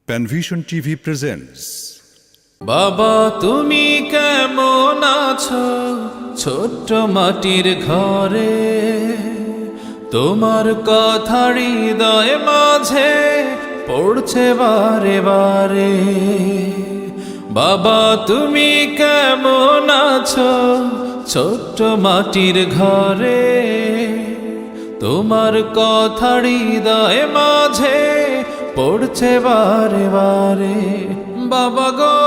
Panvision TV presents. বাবা তুমি কেমন আছো ছোট্ট মাটির ঘরে, তোমার কথা হৃদয় মাঝে পড়ছে বারে বারে। বাবা তুমি কেমন আছো ছোট্ট মাটির ঘরে, তোমার কথা হৃদয় মাঝে পড়ছে বারে বারে। বাবা গো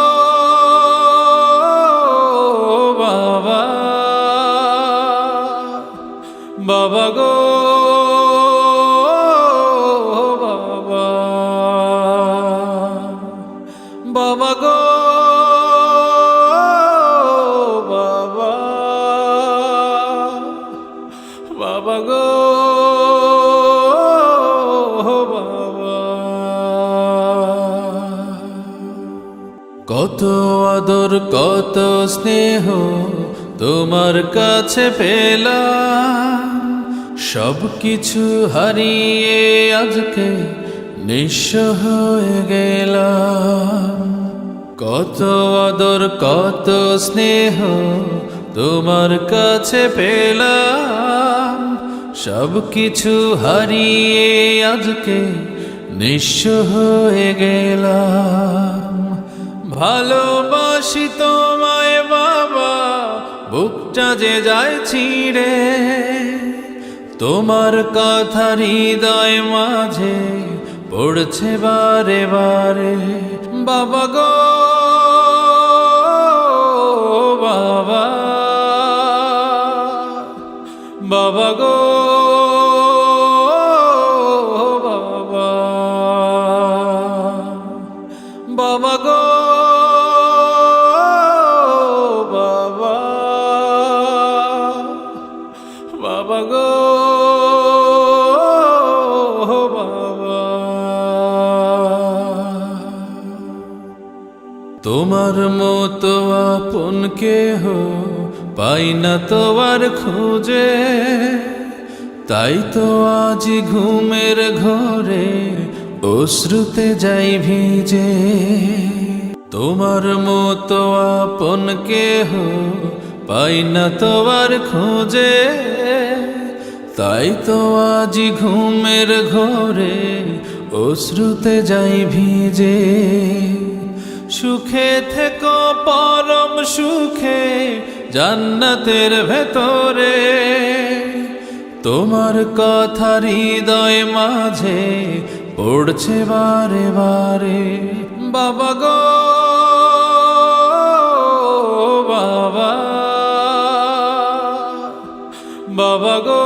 বাবা, বাবা গো বাবা, বাবা গো বাবা, বাবা গো কত আদর কত স্নেহ তোমার কাছে পেলাম, সব কিছু হারিয়ে আজকে নিঃস্ব হয়ে গেলাম। কত আদর কত স্নেহ তোমার কাছে পেলাম, সব কিছু হারিয়ে আজকে নিঃস্ব হয়ে গেলাম। ভালোবাসি তোমায় বাবা, বুকটা যে যায় ছিঁড়ে, তোমার কথা হৃদয় মাঝে পড়ছে বারে বারে। বাবা গো বাবা, বাবা গো বাবা, বাবা গো বাবা, বাবা গো বাবা। তোমার মতো আপন কেহ পাই না তো আর খুঁজে, তাই তো আজ ঘুমের ঘরে অশ্রুতে যাই ভিজে। তোমার মতো আপন কেহ পাই না তো আর খুঁজে, তাই তো আজ ঘুমের ঘরে অশ্রুতে যাই ভিজে। সুখে থেকো পরম সুখে জান্নাতের ভেতরে, তোমার কথা হৃদয় মাঝে পড়ছে বারে বারে। বাবা গো বাবা, বাবা গো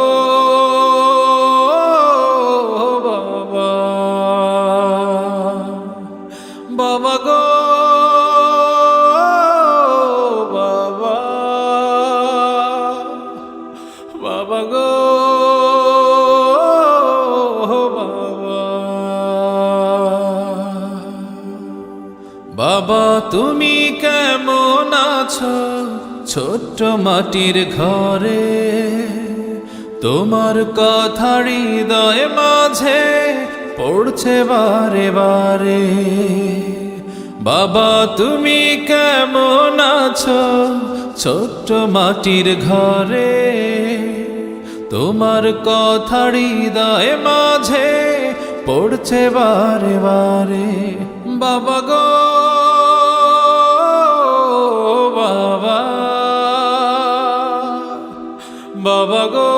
বাবা, বাবা গো বাবা, বাবা গো বাবা। বাবা তুমি কেমন আছো ছোট্ট মাটির ঘরে, তোমার কথা হৃদয় মাঝে পড়ছে বারে বারে। বাবা তুমি কেমন আছো ছোট্ট মাটির ঘরে, তোমার কথা হৃদয় মাঝে পড়ছে বারে বারে। বাবা গো বাবা, বাবা গো